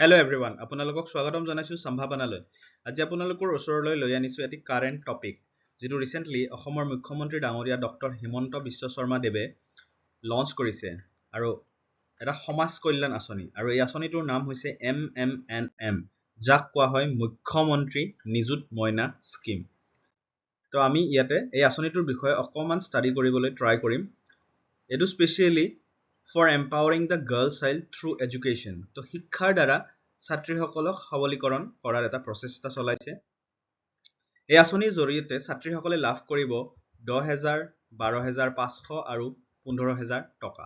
Hello everyone, আপোনালোকক স্বাগতম জনাইছো সম্ভাৱনালৈ। আজি আপোনালোকৰ ওচৰলৈ লৈ আনিছো এটি কাৰেণ্ট টপিক, যেটো ৰিসেন্টলি অসমৰ মুখ্যমন্ত্ৰী ডাঙৰীয়া ডক্টৰ হিমন্ত বিশ্ব শৰ্মা দেৱে লঞ্চ কৰিছে আৰু এটা সমাজ কল্যাণ আঁচনি আৰু এই আঁচনিটোৰ নাম হৈছে MMNM, যাক কোৱা হয় মুখ্যমন্ত্ৰী নিযুত মইনা স্কিম। তো আমি ইয়াতে এই আঁচনিটোৰ বিষয়ে অকমান ষ্টাডি কৰিবলৈ ট্ৰাই কৰিম। এটো specially for empowering the girl child through education. তো শিক্ষাৰ দ্বাৰা ছাত্ৰীসকলক সবলীকৰণ কৰাৰ এটা প্ৰচেষ্টা চলাইছে। এই আঁচনিৰ জৰিয়তে ছাত্ৰীসকলে লাভ কৰিব 10,000, 12,500 আৰু 15,000 টকা।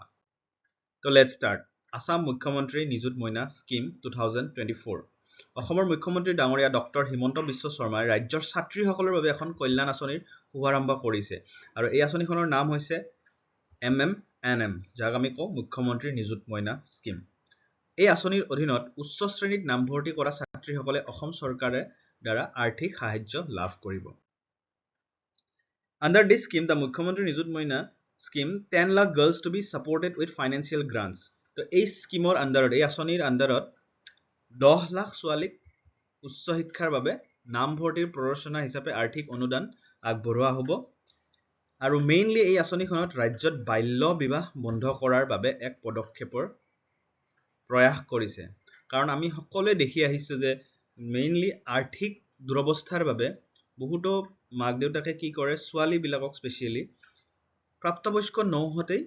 তো লেটস ষ্টাৰ্ট। আসাম মুখ্যমন্ত্ৰী নিযুত মইনা স্কিম 2024। অসমৰ মুখ্যমন্ত্ৰী ডাঙৰীয়া ডক্টৰ হিমন্ত বিশ্ব শৰ্মাই ৰাজ্যৰ ছাত্ৰীসকলৰ বাবে এখন কল্যাণ আঁচনিৰ শুভাৰম্ভ কৰিছে আৰু এই আঁচনিখনৰ নাম হৈছে MMNM, যাক আমি কওঁ মুখ্যমন্ত্ৰী নিযুত মইনা স্কিম। এই আঁচনিৰ অধীনত উচ্চ শ্ৰেণীত নামভৰ্তি কৰা ছাত্ৰীসকলে অসম চৰকাৰে দ্বাৰা আৰ্থিক সাহায্য লাভ কৰিব। Under this scheme, the মুখ্যমন্ত্ৰী নিযুত মইনা scheme 10 lakh girls to be supported with financial grants. তো এই স্কিমৰ আন্ডাৰত, এই আঁচনিৰ আন্ডাৰত 10 লাখ ছোৱালীক উচ্চ শিক্ষাৰ বাবে নামভৰ্তিৰ প্ৰৰোচনা হিচাপে আৰ্থিক অনুদান আগবঢ়োৱা হ'ব। আৰু মেইনলি এই আঁচনিখনত ৰাজ্যত বাল্য বিবাহ বন্ধ কৰাৰ বাবে এক পদক্ষেপৰ প্ৰয়াস কৰিছে। কাৰণ আমি সকলোৱে দেখি আহিছো যে মেইনলি আৰ্থিক দুৰৱস্থাৰ বাবে বহুতো মাক দেউতাকে কি কৰে, ছোৱালী বিলাকক স্পেশালি প্ৰাপ্তবয়স্ক নহওঁতেই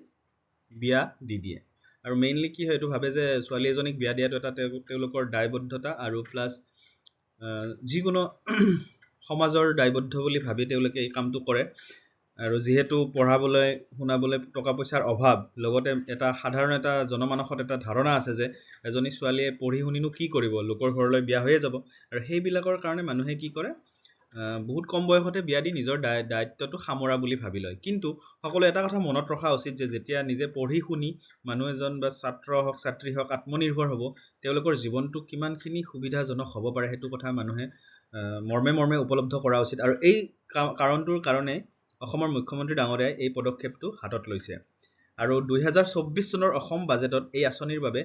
বিয়া দি দিয়ে। আৰু মেইনলি কি হয়, এইটো ভাবে যে ছোৱালী এজনীক বিয়া দিয়াটো এটা তেওঁলোকৰ দায়বদ্ধতা আৰু প্লাস যিকোনো সমাজৰ দায়বদ্ধ বুলি ভাবি তেওঁলোকে এই কামটো কৰে। আৰু যেহেতু পঢ়াবলৈ শুনাবলৈ টকা পইচাৰ অভাৱ, লগতে এটা সাধাৰণ এটা জনমানসত এটা ধাৰণা আছে যে এজনী ছোৱালীয়ে পঢ়ি শুনিনো কি কৰিব, লোকৰ ঘৰলৈ বিয়া হৈয়ে যাব। আৰু সেইবিলাকৰ কাৰণে মানুহে কি কৰে, বহুত কম বয়সতে বিয়া দি নিজৰ দায়িত্বটো সামৰা বুলি ভাবি লয়। কিন্তু সকলো এটা কথা মনত ৰখা উচিত যে যেতিয়া নিজে পঢ়ি শুনি মানুহ এজন বা ছাত্ৰ হওক ছাত্ৰী হওক আত্মনিৰ্ভৰ হ'ব, তেওঁলোকৰ জীৱনটো কিমানখিনি সুবিধাজনক হ'ব পাৰে সেইটো কথা মানুহে মৰ্মে মৰ্মে উপলব্ধ কৰা উচিত। আৰু এই কাৰণটোৰ কাৰণে অসমৰ মুখ্যমন্ত্ৰী ডাঙৰীয়াই এই পদক্ষেপটো হাতত লৈছে। আৰু 2024 চনৰ অসম বাজেটত এই আঁচনিৰ বাবে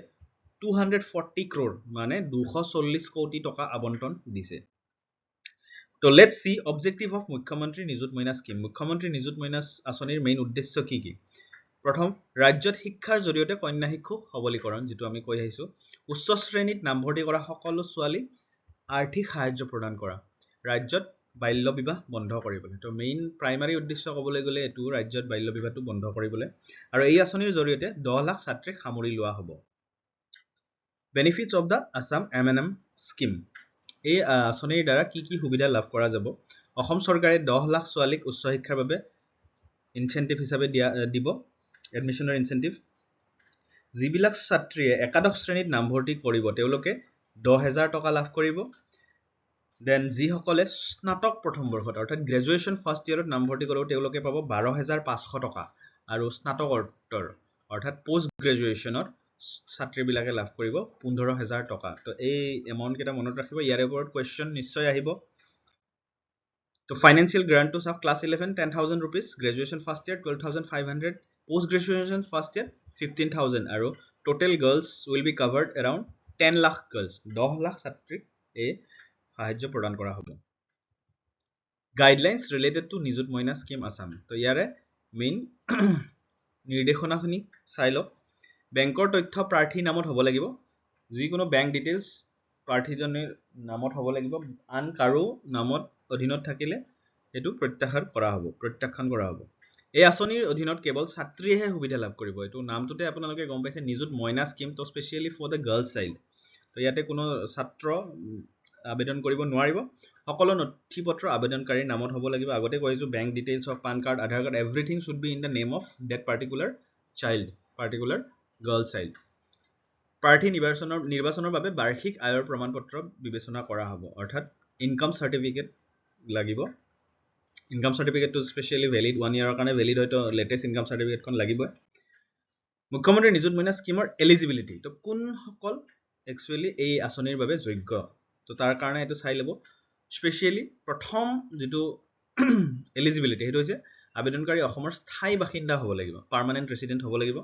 240 crore মানে 240 কোটি টকা আবণ্টন দিছে। তো লেটস সি অবজেক্টিভ অফ মুখ্যমন্ত্ৰী নিযুত মইনা স্কিম। মুখ্যমন্ত্ৰী নিযুত মইনা আঁচনিৰ মেইন উদ্দেশ্য কি কি? প্ৰথম, ৰাজ্যত শিক্ষাৰ জৰিয়তে কন্যা শিশুক সবলীকৰণ, যেটো আমি কৈ আহিছো। উচ্চ শ্ৰেণীত নামভৰ্তি কৰা সকলো ছোৱালীক আৰ্থিক সাহায্য প্ৰদান কৰা। ৰাজ্যত বাল্য বিবাহ বন্ধ কৰিবলৈ। তো মেইন প্ৰাইমাৰী উদ্দেশ্য ক'বলৈ গ'লে এইটো ৰাজ্যত বাল্য বিবাহটো বন্ধ কৰিবলৈ। আৰু এই আঁচনিৰ জৰিয়তে 10 লাখ ছাত্ৰীক সামৰি লোৱা হ'ব। Benefits of the Assam MMNM scheme. এই আঁচনিৰ দ্বাৰা কি কি সুবিধা লাভ কৰা যাব? অসম চৰকাৰে 10 লাখ ছোৱালীক উচ্চ শিক্ষাৰ বাবে ইনচেন্টিভ হিচাপে দিব, এডমিশনৰ ইনচেন্টিভ। যিবিলাক ছাত্ৰীয়ে একাদশ শ্ৰেণীত নামভৰ্তি কৰিব তেওঁলোকে 10,000 টকা লাভ কৰিব। দেন যিসকলে স্নাতক প্ৰথম বৰ্ষত অৰ্থাৎ গ্ৰেজুৱেশ্যন ফাৰ্ষ্ট ইয়েৰত নামভৰ্তি কৰিব তেওঁলোকে পাব 12,500 টকা। আৰু স্নাতকোত্তৰ অৰ্থাৎ পোষ্ট গ্ৰেজুৱেশ্যনৰ ছাত্ৰীবিলাকে লাভ কৰিব 15,000 টকা। তো এই এমাউণ্ট কেইটা মনত ৰাখিব, ইয়াৰ ওপৰত কুৱেশ্যন নিশ্চয় আহিব। তো ফাইনেন্সিয়েল গ্ৰান্ট টু সাব class 11 10,000 rupees, graduation first year 12,500, post graduation first year 15,000 আৰু total girls will be covered around 10 lakh girls, 10 lakh ছাত্ৰীক এই সাহায্য প্ৰদান কৰা হ'ব। গাইডলাইনছ ৰিলেটেড টু নিযুত মইনা স্কিম আসাম। তো ইয়াৰে মেইন নিৰ্দেশনাখিনি চাই লওক। বেংকৰ তথ্য প্ৰাৰ্থীৰ নামত হ'ব লাগিব। যিকোনো বেংক ডিটেইলছ প্ৰাৰ্থীজনৰ নামত হ'ব লাগিব। আন কাৰো নামত অধীনত থাকিলে এইটো প্ৰত্যাখ্যান কৰা হ'ব। এই আঁচনিৰ অধীনত কেৱল ছাত্ৰীয়েহে সুবিধা লাভ কৰিব। এইটো নামটোতে আপোনালোকে গম পাইছে, নিযুত মইনা স্কিম, তো specially for the girls child. তো ইয়াতে কোনো ছাত্ৰ আবেদন কৰিব নোৱাৰিব। সকলো নথি পত্ৰ আবেদনকাৰীৰ নামত হ'ব লাগিব। আগতে কৈছো bank details of PAN card, Aadhaar card, everything should be in the name of that particular child, particular girl child. প্ৰাৰ্থী নিৰ্বাচনৰ বাবে বাৰ্ষিক আয়ৰ প্ৰমাণপত্ৰ বিবেচনা কৰা হ'ব, অৰ্থাৎ ইনকাম চাৰ্টিফিকেট লাগিব। ইনকাম চাৰ্টিফিকেটটো স্পেচিয়েলি ভেলিড 1 ইয়াৰৰ কাৰণে ভেলিড হয়তো লেটেষ্ট ইনকাম চাৰ্টিফিকেটখন লাগিবই। মুখ্যমন্ত্ৰী নিযুত মইনা স্কিমৰ এলিজিবিলিটি। তো কোনসকল একচুৱেলি এই আঁচনিৰ বাবে যোগ্য, তো তাৰ কাৰণে এইটো চাই ল'ব। স্পেচিয়েলি প্ৰথম যিটো এলিজিবিলিটি সেইটো হৈছে আবেদনকাৰী অসমৰ স্থায়ী বাসিন্দা হ'ব লাগিব, পাৰ্মানেণ্ট ৰেচিডেণ্ট হ'ব লাগিব।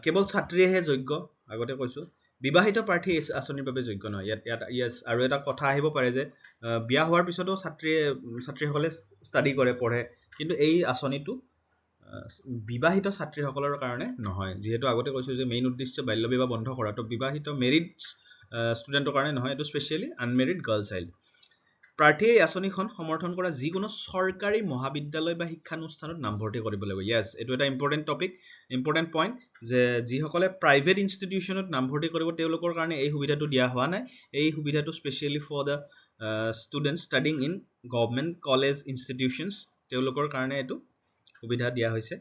কেৱল ছাত্ৰীয়েহে যোগ্য, আগতে কৈছোঁ। বিবাহিত প্ৰাৰ্থী এই আঁচনিৰ বাবে যোগ্য নহয়। ইয়াত আৰু এটা কথা আহিব পাৰে যে বিয়া হোৱাৰ পিছতো ছাত্ৰীসকলে ষ্টাডি কৰে, পঢ়ে, কিন্তু এই আঁচনিটো বিবাহিত ছাত্ৰীসকলৰ কাৰণে নহয়। যিহেতু আগতে কৈছোঁ যে মেইন উদ্দেশ্য বাল্য বিবাহ বন্ধ কৰা, তো বিবাহিত মেৰিড ষ্টুডেণ্টৰ কাৰণে নহয়, এইটো স্পেচিয়েলি আনমেৰিড গাৰ্ল চাইল্ড। প্ৰাৰ্থীয়ে এই আঁচনিখন সমৰ্থন কৰা যিকোনো চৰকাৰী মহাবিদ্যালয় বা শিক্ষানুষ্ঠানত নামভৰ্তি কৰিব লাগিব। য়েছ, এইটো এটা ইম্পৰ্টেণ্ট পইণ্ট যে যিসকলে প্ৰাইভেট ইনষ্টিটিউশ্যনত নামভৰ্তি কৰিব তেওঁলোকৰ কাৰণে এই সুবিধাটো দিয়া হোৱা নাই। এই সুবিধাটো specially for the student studying in government college institutions, তেওঁলোকৰ কাৰণে এইটো সুবিধা দিয়া হৈছে।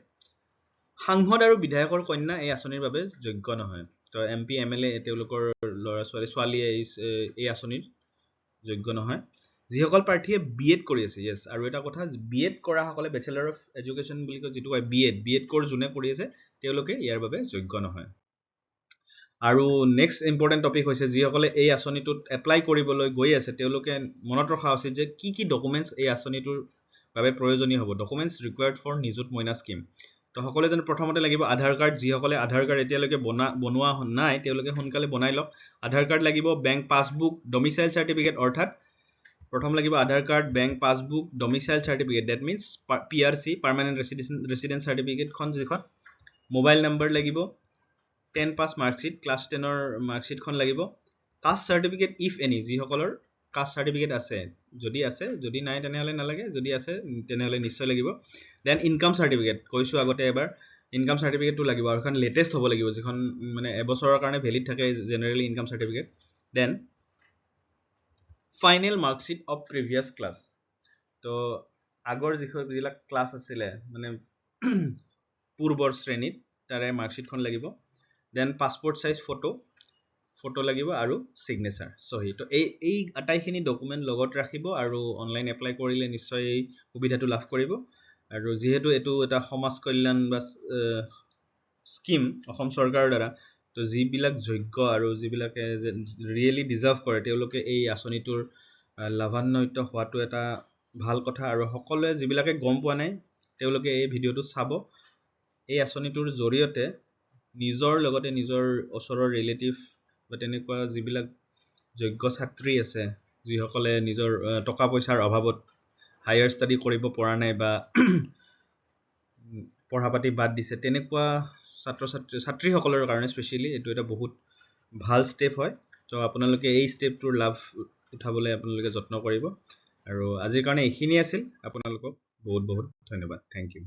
সাংসদ আৰু বিধায়কৰ কন্যা এই আঁচনিৰ বাবে যোগ্য নহয়। তো MP MLA তেওঁলোকৰ ল'ৰা ছোৱালীয়ে এই আঁচনিৰ যোগ্য নহয়। যিসকল প্ৰাৰ্থীয়ে BEd কৰি আছে, য়েছ, আৰু এটা কথা, BEd কৰাসকলে বেচেলাৰ অফ এডুকেশ্যন বুলি কয় যিটো কয় BEd কোৰ্চ যোনে কৰি আছে তেওঁলোকে ইয়াৰ বাবে যোগ্য নহয়। আৰু নেক্সট ইম্পৰ্টেণ্ট টপিক হৈছে যিসকলে এই আঁচনিটোত এপ্লাই কৰিবলৈ গৈ আছে তেওঁলোকে মনত ৰখা উচিত যে কি কি ডকুমেণ্টছ এই আঁচনিটোৰ বাবে প্ৰয়োজনীয় হ'ব। ডকুমেণ্টছ ৰিকুৱাৰ্ড ফৰ নিযুত মইনা স্কিম। তো সকলোৱে যেন প্ৰথমতে লাগিব আধাৰ কাৰ্ড। যিসকলে আধাৰ কাৰ্ড এতিয়ালৈকে বনোৱা নাই তেওঁলোকে সোনকালে বনাই লওক। আধাৰ কাৰ্ড লাগিব, বেংক পাছবুক, ডমিচাইল চাৰ্টিফিকেট, অৰ্থাৎ প্ৰথম লাগিব Aadhaar card, bank passbook, domicile certificate, that means PRC, permanent residence চাৰ্টিফিকেটখন যিখন, মোবাইল নাম্বাৰ লাগিব, 10 পাছ মাৰ্কশ্বিট, ক্লাছ 10ৰ মাৰ্কশ্বিটখন লাগিব, কাষ্ট চাৰ্টিফিকেট ইফ এনি, যিসকলৰ কাষ্ট চাৰ্টিফিকেট আছে, যদি নাই তেনেহ'লে নালাগে, যদি আছে তেনেহ'লে নিশ্চয় লাগিব। দেন ইনকাম চাৰ্টিফিকেট, কৈছোঁ আগতে এবাৰ, ইনকাম চাৰ্টিফিকেটটো লাগিব আৰু এখন লেটেষ্ট হ'ব লাগিব, যিখন মানে এবছৰৰ কাৰণে ভেলিড থাকে generally income certificate. Then final marksheet of previous class. তো আগৰ যিবিলাক ক্লাছ আছিলে মানে পূৰ্বৰ শ্ৰেণীত তাৰে মাৰ্কশ্বিটখন লাগিব। দেন পাছপৰ্ট চাইজ ফটো লাগিব আৰু ছিগনেচাৰ, চহী। তো এই আটাইখিনি ডকুমেণ্ট লগত ৰাখিব আৰু অনলাইন এপ্লাই কৰিলে নিশ্চয় এই সুবিধাটো লাভ কৰিব। আৰু যিহেতু এইটো এটা সমাজ কল্যাণ বা স্কিম অসম চৰকাৰৰ দ্বাৰা, তো যিবিলাক যোগ্য আৰু যিবিলাকে ৰিয়েলি ডিজাৰ্ভ কৰে তেওঁলোকে এই আঁচনিটোৰ লাভান্বিত হোৱাটো এটা ভাল কথা। আৰু সকলোৱে যিবিলাকে গম পোৱা নাই তেওঁলোকে এই ভিডিঅ'টো চাব। এই আঁচনিটোৰ জৰিয়তে নিজৰ লগতে নিজৰ ওচৰৰ ৰিলেটিভ বা তেনেকুৱা যিবিলাক যোগ্য ছাত্ৰী আছে যিসকলে নিজৰ টকা পইচাৰ অভাৱত হায়াৰ ষ্টাডি কৰিব পৰা নাই বা পঢ়া পাতি বাদ দিছে, তেনেকুৱা ছাত্ৰীসকলৰ কাৰণে স্পেচিয়েলি এইটো এটা বহুত ভাল ষ্টেপ হয়। তো আপোনালোকে এই ষ্টেপটোৰ লাভ উঠাবলৈ আপোনালোকে যত্ন কৰিব। আৰু আজিৰ কাৰণে এইখিনি আছিল। আপোনালোকক বহুত বহুত ধন্যবাদ। Thank U.